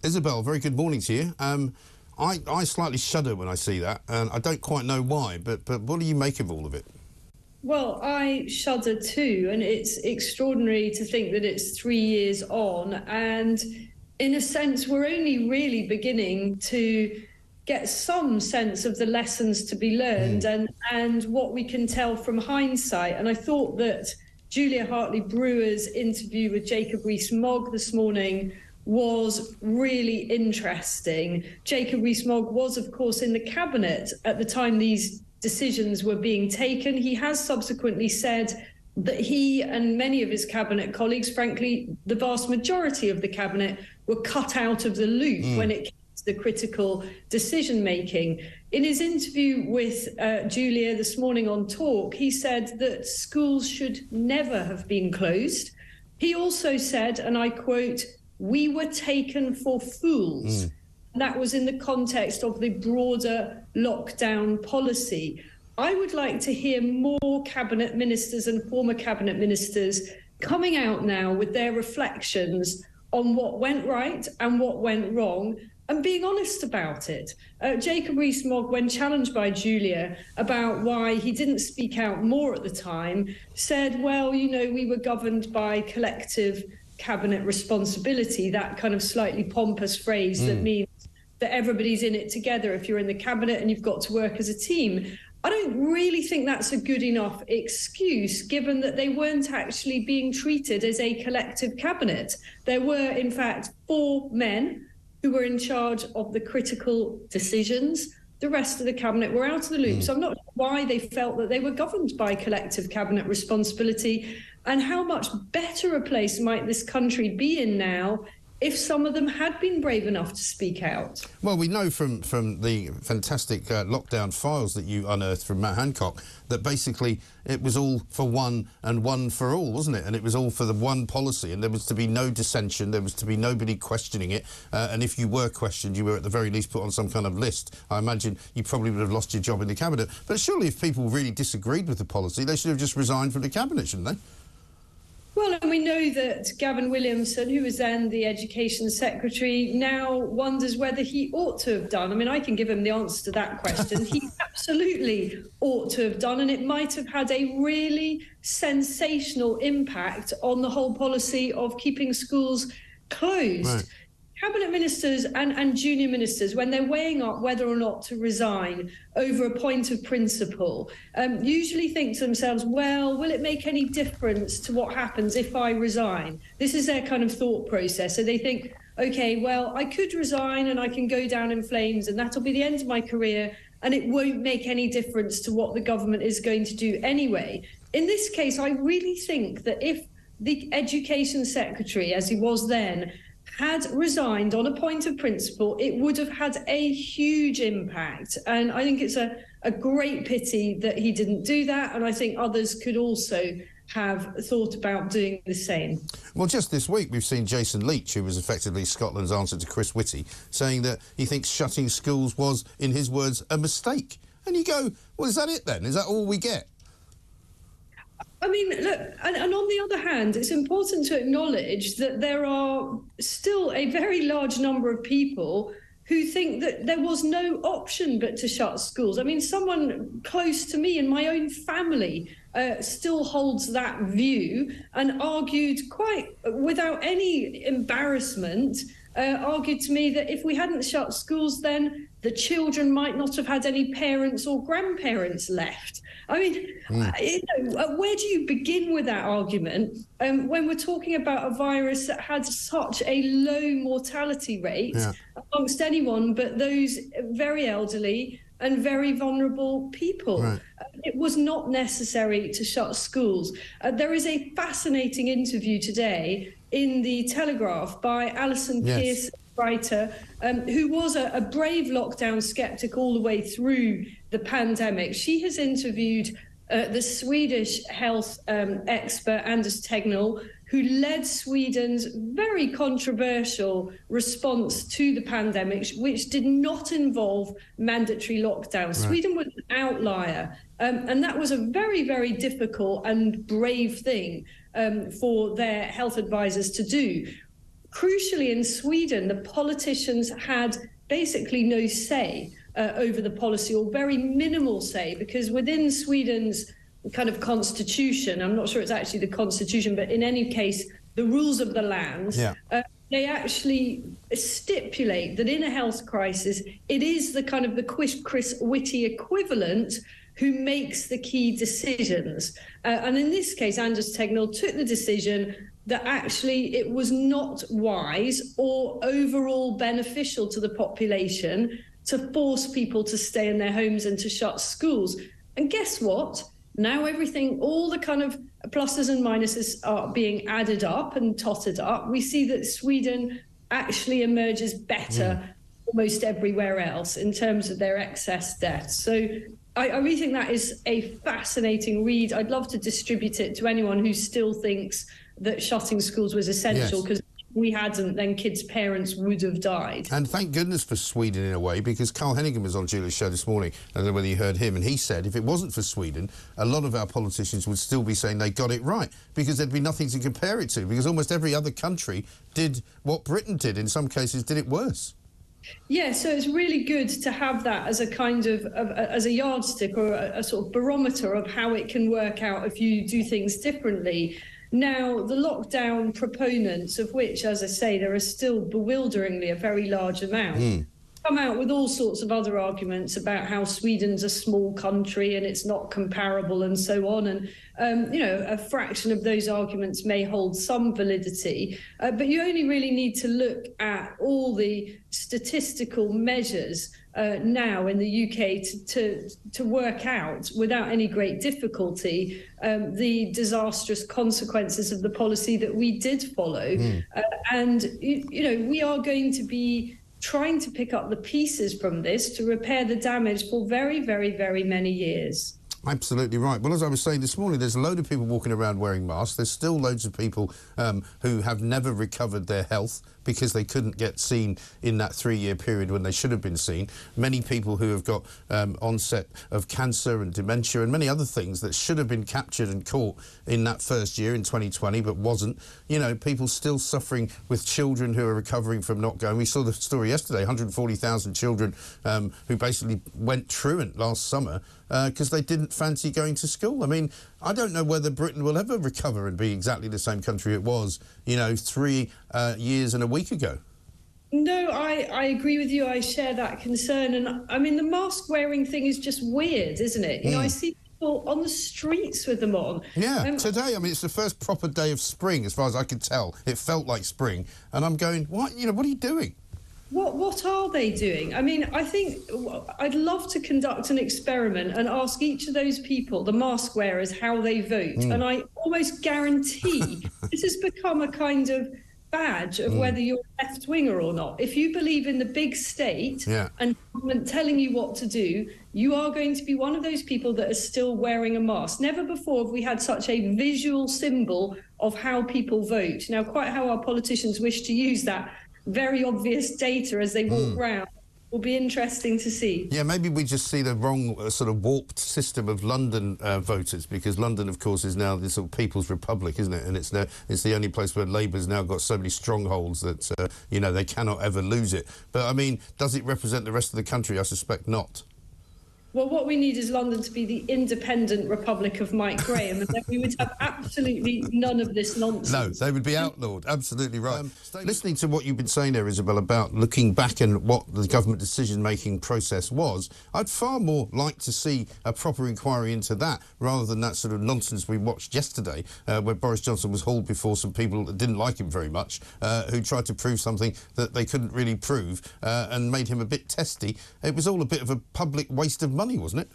Isabel, very good morning to you. I slightly shudder when I see that, and I don't quite know why, but what do you make of all of it? Well, I shudder too, and it's extraordinary to think that it's 3 years on, and in a sense, we're only really beginning to get some sense of the lessons to be learned and what we can tell from hindsight. And I thought that Julia Hartley-Brewer's interview with Jacob Rees-Mogg this morning was really interesting. Jacob Rees-Mogg was, of course, in the cabinet at the time these decisions were being taken. He has subsequently said that he and many of his cabinet colleagues, frankly, the vast majority of the cabinet, were cut out of the loop when it came to the critical decision-making. In his interview with Julia this morning on Talk, he said that schools should never have been closed. He also said, and I quote, "We were taken for fools." That was in the context of the broader lockdown policy. I would like to hear more cabinet ministers and former cabinet ministers coming out now with their reflections on what went right and what went wrong, and being honest about it. Jacob Rees-Mogg, when challenged by Julia about why he didn't speak out more at the time, said, well, you know, we were governed by collective cabinet responsibility, that kind of slightly pompous phrase that means that everybody's in it together if you're in the cabinet and you've got to work as a team. I don't really think that's a good enough excuse, given that they weren't actually being treated as a collective cabinet. There were, in fact, 4 men who were in charge of the critical decisions. The rest of the cabinet were out of the loop. So I'm not sure why they felt that they were governed by collective cabinet responsibility, and how much better a place might this country be in now if some of them had been brave enough to speak out. Well, we know from the fantastic lockdown files that you unearthed from Matt Hancock that basically it was all for one and one for all, wasn't it? And it was all for the one policy, and there was to be no dissension, there was to be nobody questioning it, and if you were questioned, you were at the very least put on some kind of list. I imagine you probably would have lost your job in the cabinet. But surely if people really disagreed with the policy, they should have just resigned from the cabinet, shouldn't they? Well, and we know that Gavin Williamson, who was then the Education Secretary, now wonders whether he ought to have done. I mean, I can give him the answer to that question. He absolutely ought to have done, and it might have had a really sensational impact on the whole policy of keeping schools closed. Right. Cabinet ministers and junior ministers, when they're weighing up whether or not to resign over a point of principle, usually think to themselves, well, will it make any difference to what happens if I resign? This is their kind of thought process. So they think, OK, well, I could resign and I can go down in flames and that'll be the end of my career and it won't make any difference to what the government is going to do anyway. In this case, I really think that if the Education Secretary, as he was then, had resigned on a point of principle, it would have had a huge impact. And I think it's a great pity that he didn't do that. And I think others could also have thought about doing the same. Well, just this week, we've seen Jason Leach, who was effectively Scotland's answer to Chris Whitty, saying that he thinks shutting schools was, in his words, a mistake. And you go, well, is that it then? Is that all we get? I mean, look, and on the other hand, it's important to acknowledge that there are still a very large number of people who think that there was no option but to shut schools. I mean, someone close to me in my own family still holds that view and argued quite without any embarrassment, argued to me that if we hadn't shut schools, then the children might not have had any parents or grandparents left. I mean, you know, where do you begin with that argument when we're talking about a virus that had such a low mortality rate amongst anyone but those very elderly and very vulnerable people? Right. It was not necessary to shut schools. There is a fascinating interview today in the Telegraph by Alison Pearce, writer, who was a brave lockdown skeptic all the way through the pandemic. She has interviewed the Swedish health expert Anders Tegnell, who led Sweden's very controversial response to the pandemic, which did not involve mandatory lockdown. Right. Sweden was an outlier, and that was a very, very difficult and brave thing for their health advisors to do. crucially, in Sweden, the politicians had basically no say over the policy, or very minimal say, because within Sweden's kind of constitution, I'm not sure it's actually the constitution, but in any case, the rules of the land, they actually stipulate that in a health crisis, it is the kind of the Chris Whitty equivalent who makes the key decisions. And in this case, Anders Tegnell took the decision that actually it was not wise or overall beneficial to the population to force people to stay in their homes and to shut schools. And guess what? Now everything, all the kind of pluses and minuses are being added up and totted up. We see that Sweden actually emerges better almost everywhere else in terms of their excess deaths. So I really think that is a fascinating read. I'd love to distribute it to anyone who still thinks that shutting schools was essential, because if we hadn't, then kids' parents would have died. And thank goodness for Sweden in a way, because Carl Hennigan was on Julia's show this morning. I don't know whether you heard him, and he said if it wasn't for Sweden, a lot of our politicians would still be saying they got it right, because there'd be nothing to compare it to, because almost every other country did what Britain did. In some cases, did it worse. Yeah, so it's really good to have that as a kind of as a yardstick, or a sort of barometer of how it can work out if you do things differently. Now, the lockdown proponents, of which, as I say, there are still bewilderingly a very large amount, come out with all sorts of other arguments about how Sweden's a small country and it's not comparable and so on. And, you know, a fraction of those arguments may hold some validity, but you only really need to look at all the statistical measures now in the UK to work out without any great difficulty the disastrous consequences of the policy that we did follow. And, you know, we are going to be trying to pick up the pieces from this to repair the damage for very, very, very many years. Absolutely right. Well, as I was saying this morning, there's a load of people walking around wearing masks. There's still loads of people who have never recovered their health because they couldn't get seen in that 3-year period when they should have been seen. Many people who have got onset of cancer and dementia and many other things that should have been captured and caught in that first year in 2020 but wasn't. You know, people still suffering with children who are recovering from not going. We saw the story yesterday, 140,000 children who basically went truant last summer because they didn't fancy going to school. I mean, I don't know whether Britain will ever recover and be exactly the same country it was, you know, 3 years and a week ago. No, I agree with you. I share that concern. And I mean, the mask wearing thing is just weird, isn't it? You know, I see people on the streets with them on. Yeah, today, I mean, it's the first proper day of spring, as far as I could tell. It felt like spring. And I'm going, what? You know, what are you doing? What are they doing? I mean, I think I'd love to conduct an experiment and ask each of those people, the mask wearers, how they vote. And I almost guarantee this has become a kind of badge of whether you're a left-winger or not. If you believe in the big state and government telling you what to do, you are going to be one of those people that are still wearing a mask. Never before have we had such a visual symbol of how people vote. Now, quite how our politicians wish to use that very obvious data as they walk around will be interesting to see. Yeah, maybe we just see the wrong sort of warped system of London voters, because London, of course, is now this sort of People's Republic, isn't it? And it's the only place where Labour's now got so many strongholds that, you know, they cannot ever lose it. But, I mean, does it represent the rest of the country? I suspect not. Well, what we need is London to be the independent republic of Mike Graham, and then we would have absolutely none of this nonsense. No, they would be outlawed. Absolutely right. Listening to what you've been saying there, Isabel, about looking back and what the government decision-making process was, I'd far more like to see a proper inquiry into that rather than that sort of nonsense we watched yesterday, where Boris Johnson was hauled before some people that didn't like him very much, who tried to prove something that they couldn't really prove and made him a bit testy. It was all a bit of a public waste of money, wasn't it?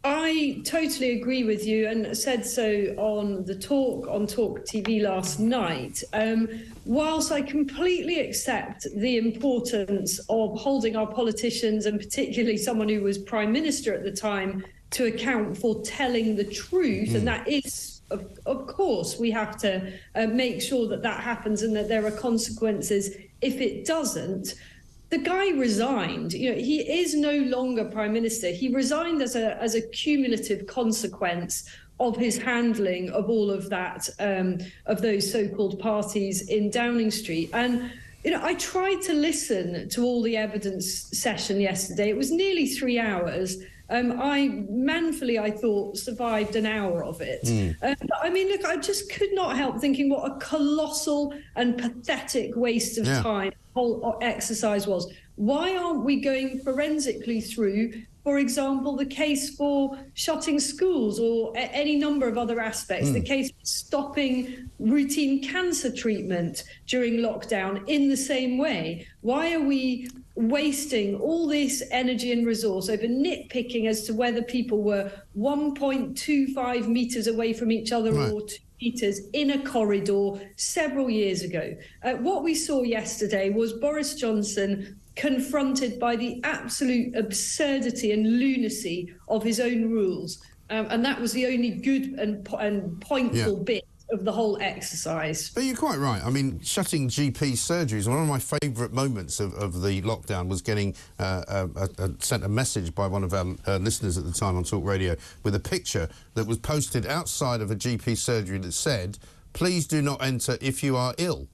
I totally agree with you, and said so on TalkTV last night. Whilst I completely accept the importance of holding our politicians, and particularly someone who was Prime Minister at the time, to account for telling the truth, and that is, of course, we have to make sure that that happens and that there are consequences if it doesn't. the guy resigned. You know, he is no longer Prime Minister. He resigned as a cumulative consequence of his handling of all of that, of those so-called parties in Downing Street. And, you know, I tried to listen to all the evidence session yesterday. It was nearly 3 hours. I thought, survived an hour of it. But I mean, look, I just could not help thinking what a colossal and pathetic waste of time the whole exercise was. Why aren't we going forensically through, for example, the case for shutting schools or any number of other aspects, the case for stopping routine cancer treatment during lockdown in the same way? Why are we wasting all this energy and resource over nitpicking as to whether people were 1.25 metres away from each other or 2 metres in a corridor several years ago? What we saw yesterday was Boris Johnson confronted by the absolute absurdity and lunacy of his own rules. And that was the only good and pointful bit of the whole exercise. But you're quite right. I mean, shutting GP surgeries, one of my favourite moments of the lockdown was getting sent a message by one of our listeners at the time on Talk Radio with a picture that was posted outside of a GP surgery that said, "Please do not enter if you are ill."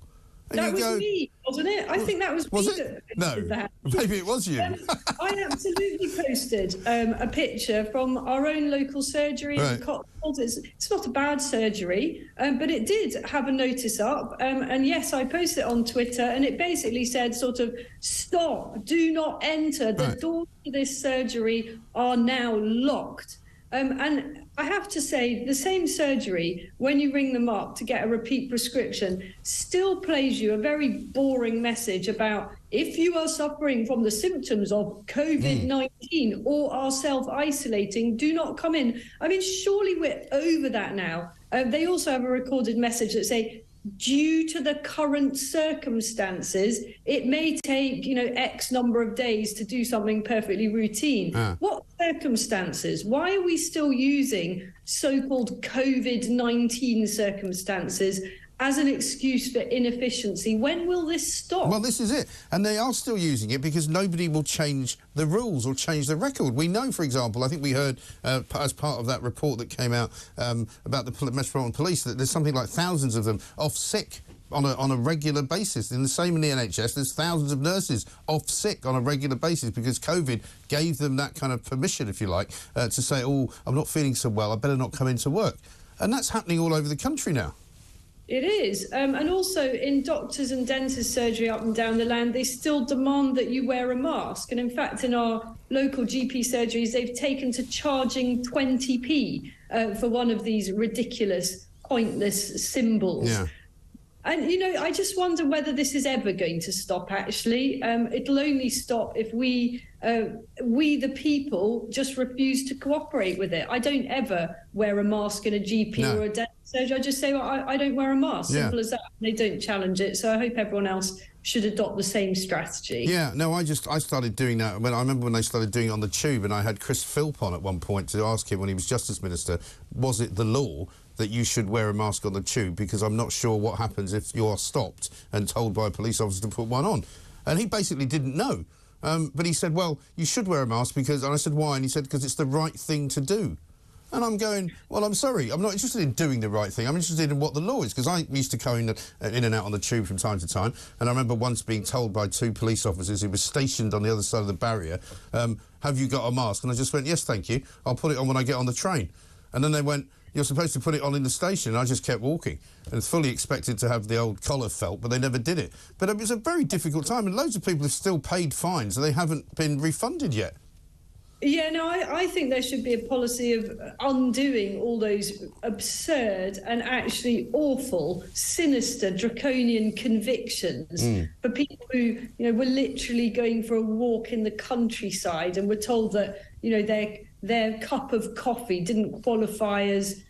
And that was me, wasn't it? I think that was me. It? No, that. Maybe it was you. I absolutely posted a picture from our own local surgery in Colossal. It's not a bad surgery, but it did have a notice up. And yes, I posted it on Twitter, and it basically said sort of, "Stop, do not enter. The doors to this surgery are now locked." And I have to say, the same surgery, when you ring them up to get a repeat prescription, still plays you a very boring message about if you are suffering from the symptoms of COVID-19 or are self-isolating, do not come in. I mean, surely we're over that now. They also have a recorded message that say, due to the current circumstances, it may take, you know, X number of days to do something perfectly routine. What circumstances? Why are we still using so-called COVID-19 circumstances as an excuse for inefficiency? When will this stop? Well, this is it. And they are still using it because nobody will change the rules or change the record. We know, for example, I think we heard as part of that report that came out about the Metropolitan Police that there's something like thousands of them off sick on a regular basis. In the same in the NHS, there's thousands of nurses off sick on a regular basis because COVID gave them that kind of permission, if you like, to say, "Oh, I'm not feeling so well, I better not come into work." And that's happening all over the country now. It is. And also in doctors' and dentists' surgery up and down the land, they still demand that you wear a mask. And in fact, in our local GP surgeries, they've taken to charging 20p for one of these ridiculous, pointless symbols. Yeah. And, you know, I just wonder whether this is ever going to stop, actually. It'll only stop if we, the people, just refuse to cooperate with it. I don't ever wear a mask in a GP or a dentist surgery. I just say, well, I don't wear a mask. Simple as that. They don't challenge it. So I hope everyone else should adopt the same strategy. Yeah, no, I started doing that. I remember when they started doing it on the tube, and I had Chris Philp on at one point to ask him when he was Justice Minister, was it the law that you should wear a mask on the tube, because I'm not sure what happens if you are stopped and told by a police officer to put one on. And he basically didn't know. But he said, well, you should wear a mask because... And I said, why? And he said, because it's the right thing to do. And I'm going, well, I'm sorry, I'm not interested in doing the right thing. I'm interested in what the law is, because I used to go in and out on the tube from time to time. And I remember once being told by 2 police officers who were stationed on the other side of the barrier, have you got a mask? And I just went, yes, thank you. I'll put it on when I get on the train. And then they went, you're supposed to put it on in the station. And I just kept walking and fully expected to have the old collar felt, but they never did it. But it was a very difficult time, and loads of people have still paid fines, and they haven't been refunded yet. Yeah, no, I think there should be a policy of undoing all those absurd and actually awful, sinister, draconian convictions for people who, you know, were literally going for a walk in the countryside and were told that, you know, their cup of coffee didn't qualify as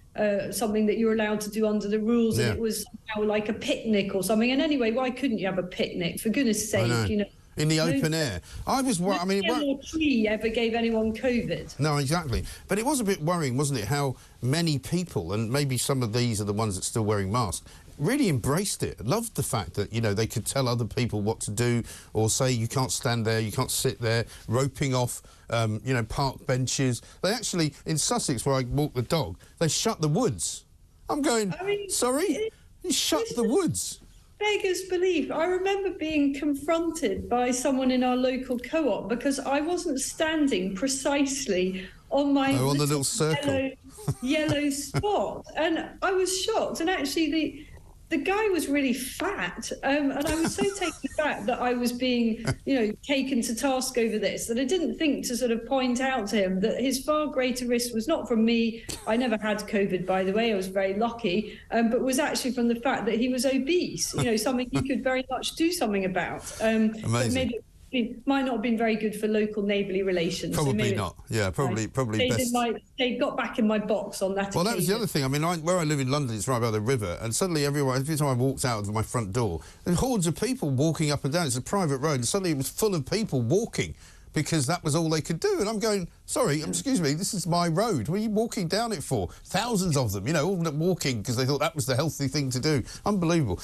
something that you're allowed to do under the rules, and it was somehow like a picnic or something. And anyway, why couldn't you have a picnic? For goodness sake, you know. In the open air. I was worried. I mean, no tree ever gave anyone COVID. No, exactly. But it was a bit worrying, wasn't it, how many people, and maybe some of these are the ones that are still wearing masks, really embraced it. Loved the fact that, you know, they could tell other people what to do or say you can't stand there, you can't sit there, roping off, you know, park benches. They actually, in Sussex, where I walk the dog, they shut the woods. I'm going, I mean, sorry? You shut the woods? Beggars belief. I remember being confronted by someone in our local co-op because I wasn't standing precisely on my on the little circle. yellow spot, and I was shocked. And actually, the guy was really fat, and I was so taken aback that I was being, you know, taken to task over this that I didn't think to sort of point out to him that his far greater risk was not from me. I never had COVID, by the way. I was very lucky, but was actually from the fact that he was obese. You know, something he could very much do something about. Amazing. Maybe it might not have been very good for local neighbourly relations. Probably so not. Yeah, probably best. They got back in my box on that. Well, that was the other thing. I mean, where I live in London, it's right by the river, and suddenly every time I walked out of my front door, there were hordes of people walking up and down. It's a private road, and suddenly it was full of people walking because that was all they could do. And I'm going, sorry, excuse me, this is my road. What are you walking down it for? Thousands of them, you know, all walking because they thought that was the healthy thing to do. Unbelievable.